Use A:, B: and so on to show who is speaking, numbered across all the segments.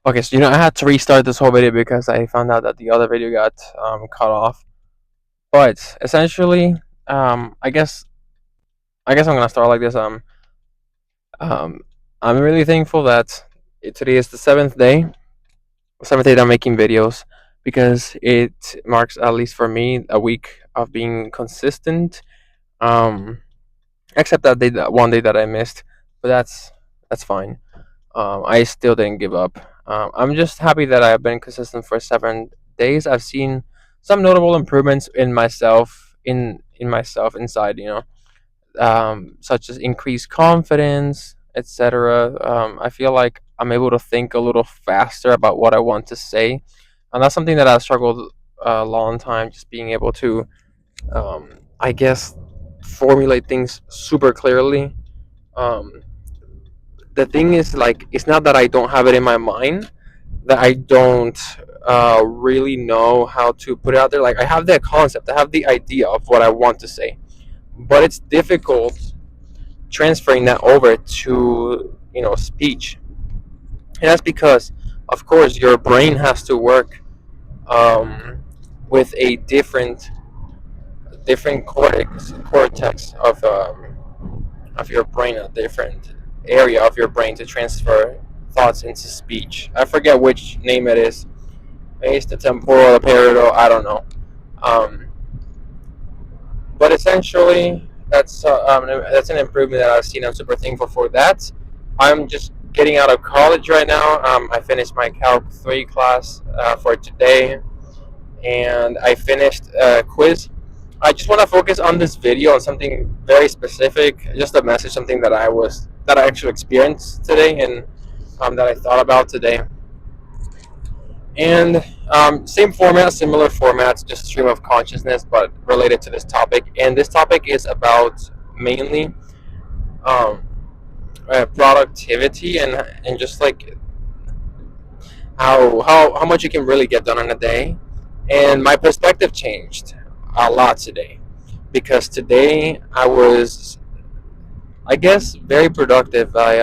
A: Okay, so I had to restart this whole video because I found out that the other video got cut off. But essentially, I guess I'm gonna start like this. Um, I'm really thankful that today is the seventh day that I'm making videos because it marks, at least for me, a week of being consistent. Um, except that one day that I missed, but that's fine. I still didn't give up. I'm just happy that I've been consistent for 7 days. I've seen some notable improvements in myself, in myself inside, such as increased confidence, etc. I feel like I'm able to think a little faster about what I want to say, and that's something that I've struggled a long time, just being able to, um, I guess, formulate things super clearly. Um, the thing is, like, it's not that I don't have it in my mind, that I don't really know how to put it out there. Like, I have that concept, I have the idea of what I want to say, but it's difficult transferring that over to speech. And that's because, of course, your brain has to work um, with a different cortex of your brain, a different area of your brain to transfer thoughts into speech. I forget which name it is. Maybe it's the temporal, the parietal. I don't know. Um, but essentially, that's an improvement that I've seen. I'm super thankful for that. I'm just getting out of college right now. I finished my Calc 3 class for today, and I finished a quiz. I just want to focus on this video on something very specific, just a message, something that I actually experienced today, and that I thought about today. And same format, similar formats, just stream of consciousness, but related to this topic. And this topic is about mainly um, productivity and just like how much you can really get done in a day. And my perspective changed a lot today because today I was, I guess, very productive. I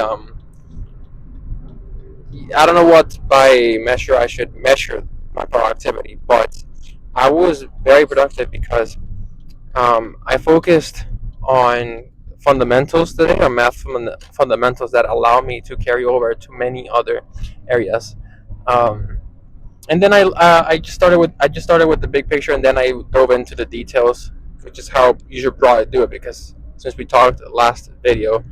A: don't know what by measure I should measure my productivity, but I was very productive because I focused on fundamentals today, on fundamentals that allow me to carry over to many other areas. Um, and then I just started with the big picture, and then I dove into the details, which is how you should probably do it. Because since we talked last video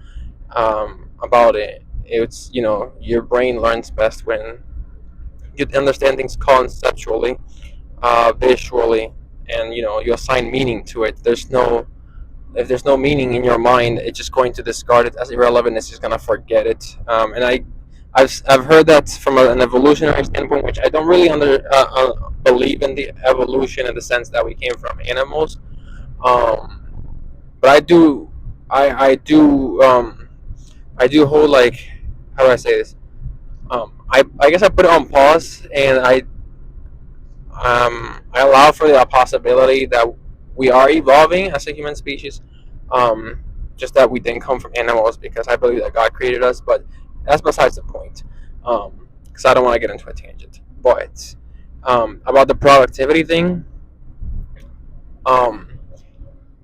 A: about it, it's your brain learns best when you understand things conceptually, visually, and you assign meaning to it. If there's no meaning in your mind, it's just going to discard it as irrelevant. It's just gonna forget it. And I've heard that from an evolutionary standpoint, which I don't really believe in the evolution in the sense that we came from animals. Um, but I do hold, like, how do I say this? I guess I put it on pause, and I allow for the possibility that we are evolving as a human species. Um, just that we didn't come from animals, because I believe that God created us, but that's besides the point. Because I don't want to get into a tangent. But about the productivity thing, um,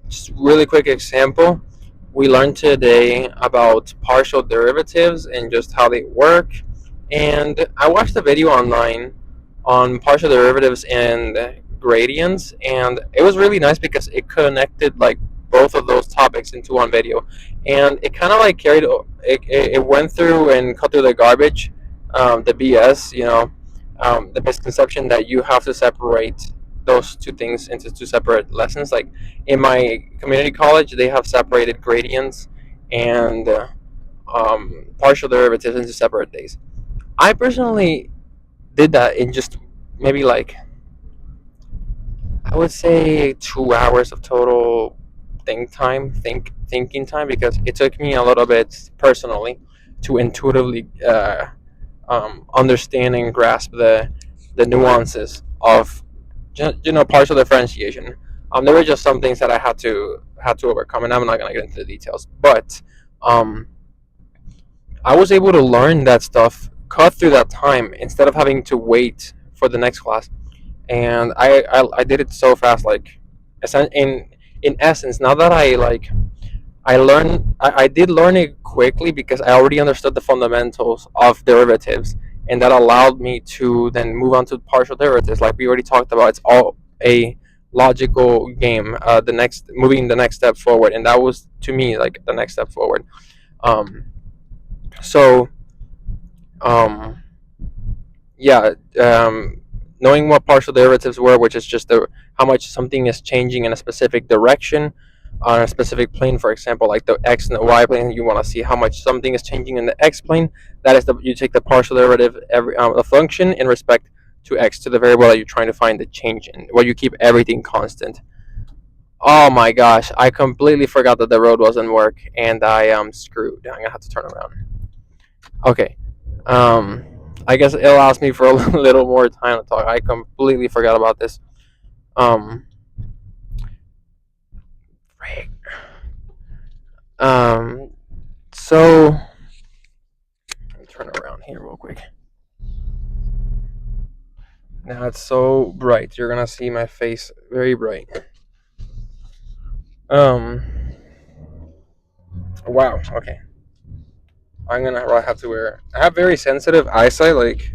A: just really quick example. We learned today about partial derivatives and just how they work. And I watched a video online on partial derivatives and gradients, and it was really nice because it connected, like, both of those topics into one video, and it kind of like it went through and cut through the garbage, the BS, the misconception that you have to separate those two things into two separate lessons. Like, in my community college, they have separated gradients and partial derivatives into separate days. I personally did that in just maybe, like, I would say 2 hours of total thinking time, because it took me a little bit personally to intuitively understand and grasp the nuances of partial differentiation. There were just some things that I had to overcome, and I'm not gonna get into the details, but um, I was able to learn that stuff cut through that time instead of having to wait for the next class. And I did it so fast, like in essence, now that I did learn it quickly because I already understood the fundamentals of derivatives, and that allowed me to then move on to partial derivatives. Like we already talked about, it's all a logical game. The next moving the next step forward, and that was to me like the next step forward. Um, so um, yeah, knowing what partial derivatives were, which is just how much something is changing in a specific direction on a specific plane. For example, like the x and the y plane, you want to see how much something is changing in the x plane. That is you take the partial derivative every a function in respect to x, to the variable that you're trying to find the change in, where you keep everything constant. Oh my gosh, I completely forgot that the road wasn't work, and I am screwed. I'm gonna have to turn around. Okay. Um, I guess it'll ask me for a little more time to talk. I completely forgot about this. Um, frick. Um, so let me turn around here real quick. Now it's so bright. You're gonna see my face very bright. Um, wow. Okay. I'm gonna have to wear. I have very sensitive eyesight. Like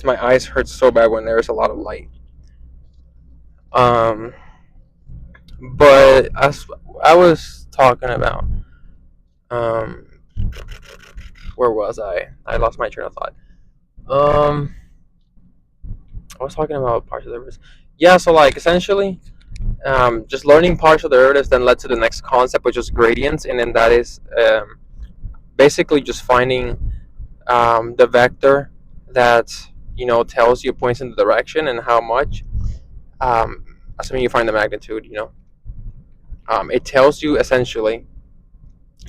A: my eyes hurt so bad when there's a lot of light. Um, but as I was talking about, um, where was I? I lost my train of thought. Um, I was talking about partial derivatives. Yeah, so like essentially, just learning partial derivatives then led to the next concept, which is gradients, and then that is basically just finding the vector that tells you points in the direction and how much. Assuming you find the magnitude, it tells you essentially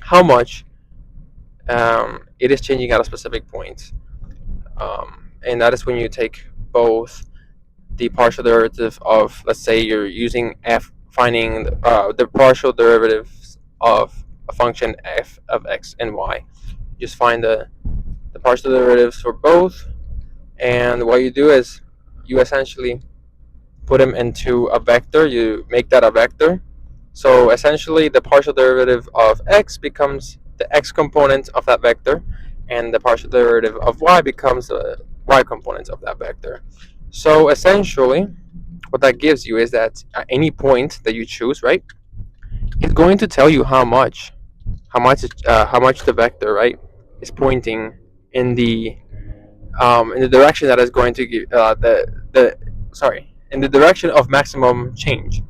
A: how much it is changing at a specific point, and that is when you take both the partial derivative of, let's say you're using f, finding the partial derivatives of a function f of x and y. Just find the partial derivatives for both, and what you do is you essentially put them into a vector. You make that a vector. So essentially, the partial derivative of x becomes the x component of that vector, and the partial derivative of y becomes the y component of that vector. So essentially, what that gives you is that at any point that you choose, right, it's going to tell you how much the vector, right, is pointing in the direction that is going to give the sorry, in the direction of maximum change.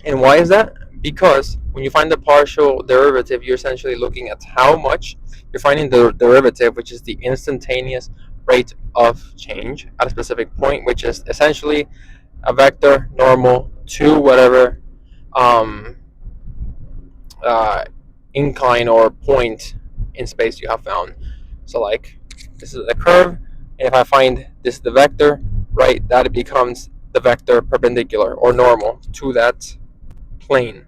A: And why is that? Because when you find the partial derivative, you're essentially looking at how much you're finding the derivative, which is the instantaneous rate of change at a specific point, which is essentially a vector normal to whatever um, uh, incline or point in space you have found. So like this is a curve, and if I find this the vector, right, that it becomes the vector perpendicular or normal to that plane.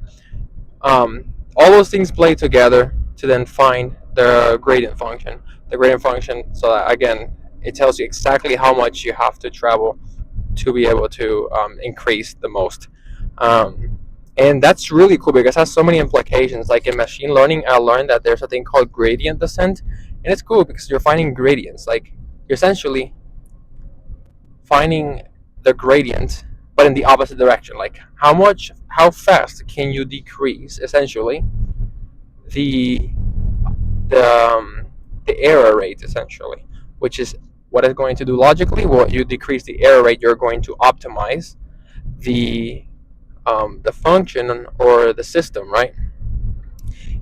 A: All those things play together to then find the gradient function. The gradient function, so that, again, it tells you exactly how much you have to travel to be able to increase the most. Um, and that's really cool because it has so many implications. Like in machine learning, I learned that there's a thing called gradient descent, and it's cool because you're finding gradients. Like you're essentially finding the gradient, but in the opposite direction. Like how fast can you decrease essentially the the error rate essentially, which is what it's going to do logically. Well, you decrease the error rate, you're going to optimize the function or the system, right?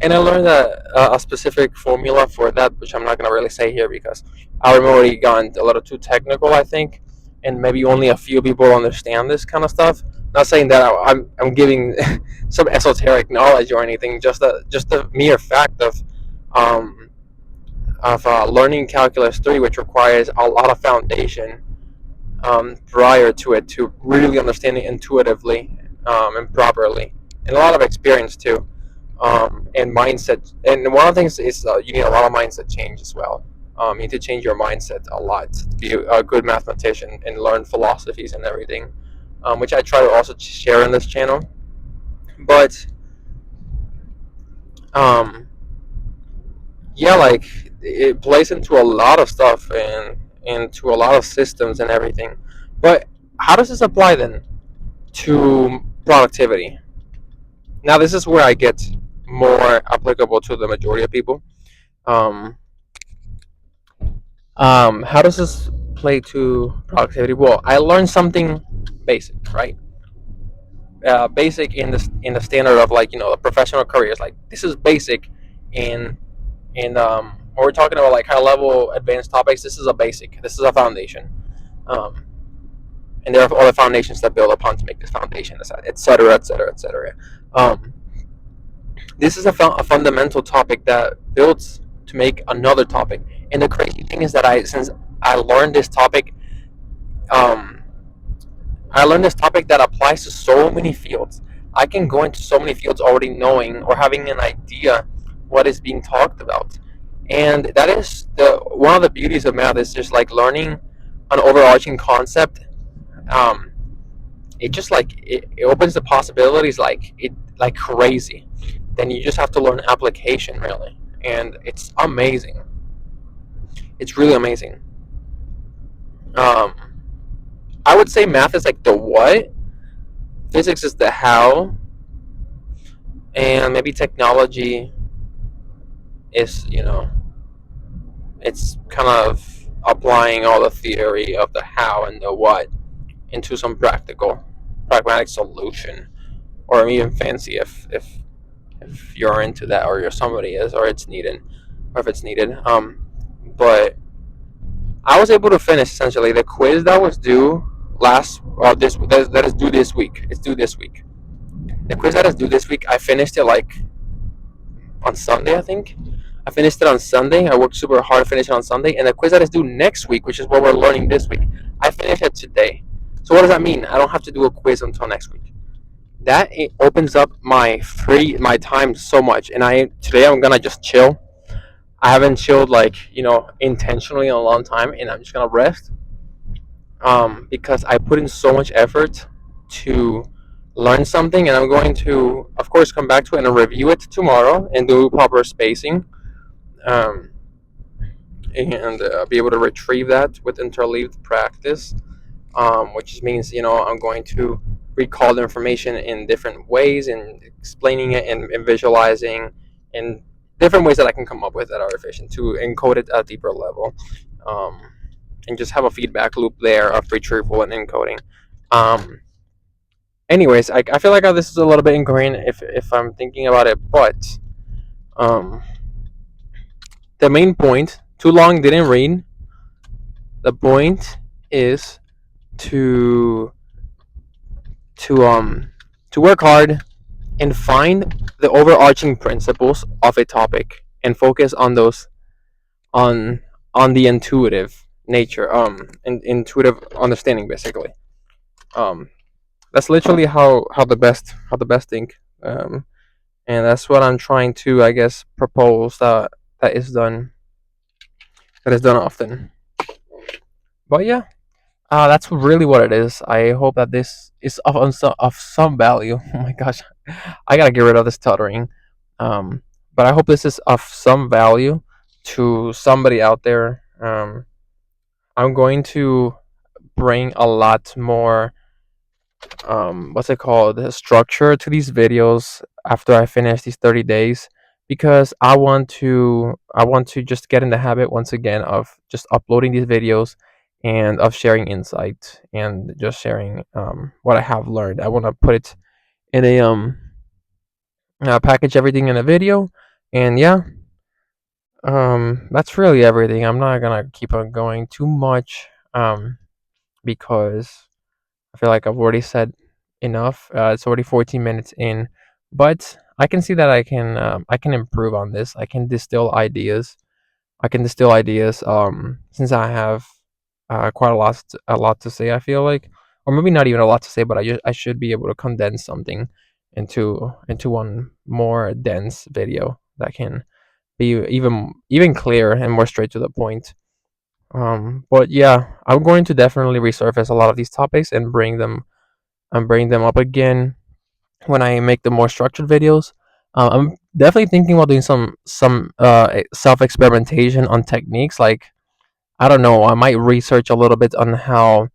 A: And I learned a specific formula for that, which I'm not going to really say here because I've already gone a little too technical, I think, and maybe only a few people understand this kind of stuff. Not saying that I'm giving some esoteric knowledge or anything, just the mere fact um, of learning calculus 3, which requires a lot of foundation prior to it to really understand it intuitively and properly, and a lot of experience too. and mindset. And one of the things is you need a lot of mindset change as well. You need to change your mindset a lot to be a good mathematician and learn philosophies and everything, which I try to also share in this channel. But um, yeah, like it plays into a lot of stuff and into a lot of systems and everything. But how does this apply then to productivity? Now, this is where I get more applicable to the majority of people. Um, how does this play to productivity? Well, I learned something basic, right? Basic in the standard of, like, the professional careers. Like, this is basic in when we're talking about like high level advanced topics. This is a basic. This is a foundation. Um, and there are other foundations that build upon to make this foundation, et cetera, et cetera, et cetera. Um, this is a fundamental topic that builds to make another topic. And the crazy thing is that since I learned this topic, um, I learned this topic that applies to so many fields. I can go into so many fields already knowing or having an idea what is being talked about. And that is the one of the beauties of math, is just like learning an overarching concept. Um, it just like it opens the possibilities like crazy. Then you just have to learn application, really, and it's amazing. It's really amazing. Um, I would say math is like the what, physics is the how, and maybe technology is, it's kind of applying all the theory of the how and the what into some pragmatic solution, or even fancy if you're into that, or you're somebody is, or it's needed, or if it's needed. But I was able to finish essentially the quiz that was due last, this that is due this week. It's due this week. The quiz that is due this week, I finished it like on Sunday, I think. I finished it on Sunday. I worked super hard to finish it on Sunday. And the quiz that is due next week, which is what we're learning this week, I finished it today. So what does that mean? I don't have to do a quiz until next week. That it opens up my time so much. And today I'm gonna just chill. I haven't chilled like, intentionally in a long time, and I'm just gonna rest. Because I put in so much effort to learn something, and I'm going to, of course, come back to it and review it tomorrow and do proper spacing, um, and be able to retrieve that with interleaved practice, which means, I'm going to recall the information in different ways and explaining it and visualizing in different ways that I can come up with that are efficient to encode it at a deeper level. Um, and just have a feedback loop there of retrieval and encoding. Um, anyways, I feel like this is a little bit ingrained if I'm thinking about it, but um, the main point, too long didn't read. The point is to to um to work hard and find the overarching principles of a topic and focus on those, on the intuitive nature, intuitive understanding, basically. um that's literally how the best think, and that's what I'm trying to, I guess, propose that is done, often. But yeah, that's really what it is. I hope that this is of some value. Oh my gosh, I gotta get rid of this stuttering. But I hope this is of some value to somebody out there. I'm going to bring a lot more, what's it called, structure to these videos after I finish these 30 days, because I want to just get in the habit once again of just uploading these videos and of sharing insight and just sharing, what I have learned. I want to put it in a, package everything in a video. And yeah, that's really everything. I'm not gonna keep on going too much, because I feel like I've already said enough. It's already 14 minutes in, but I can see that I can improve on this. I can distill ideas. Since I have, quite a lot to say. I feel like, or maybe not even a lot to say, but I should be able to condense something into one more dense video that can be even clearer and more straight to the point. But yeah, I'm going to definitely resurface a lot of these topics and bring them up again when I make the more structured videos. I'm definitely thinking about doing some self experimentation on techniques. Like, I don't know, I might research a little bit on how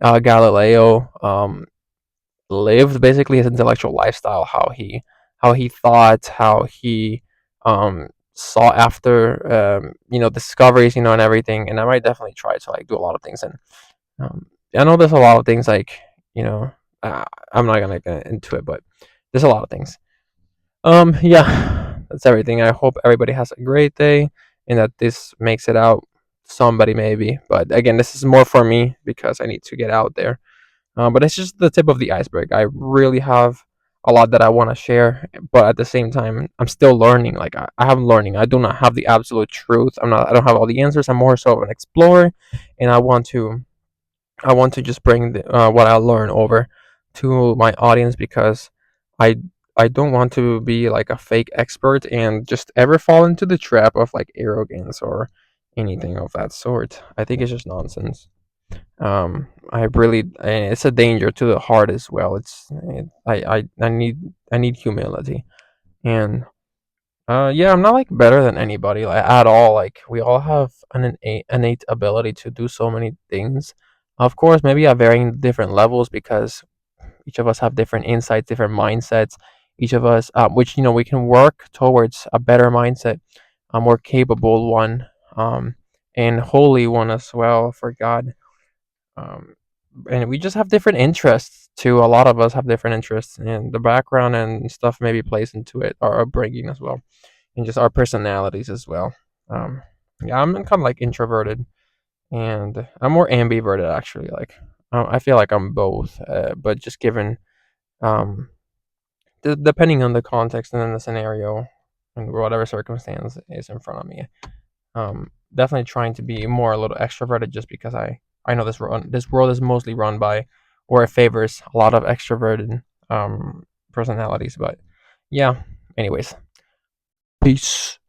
A: Galileo lived, basically his intellectual lifestyle, how he thought, how he sought after discoveries, and everything. And I might definitely try to like do a lot of things. And um, I know there's a lot of things like you know uh, I'm not gonna get into it, but there's a lot of things. Yeah, that's everything. I hope everybody has a great day and that this makes it out to somebody maybe. But again, this is more for me because I need to get out there. But it's just the tip of the iceberg. I really have a lot that I want to share, but at the same time, I'm still learning. Like I am learning. I do not have the absolute truth. I'm not. I don't have all the answers. I'm more so of an explorer, and I want to just bring what I learn over to my audience because I I don't want to be like a fake expert and just ever fall into the trap of like arrogance or anything of that sort. I think it's just nonsense. I really and it's a danger to the heart as well. I need humility. And yeah, I'm not like better than anybody like at all. Like we all have an innate ability to do so many things. Of course, maybe at varying different levels because each of us have different insights, different mindsets. Each of us, which we can work towards a better mindset, a more capable one, and holy one as well for God. Um, and we just have different interests too. A lot of us have different interests, and the background and stuff maybe plays into it, our upbringing as well, and just our personalities as well. Um, yeah, I'm kind of like introverted, and I'm more ambiverted actually. Like, I feel like I'm both, but just given um, depending on the context and then the scenario and whatever circumstance is in front of me, definitely trying to be more a little extroverted just because I know this world is mostly run by or it favors a lot of extroverted personalities. But yeah, anyways, peace.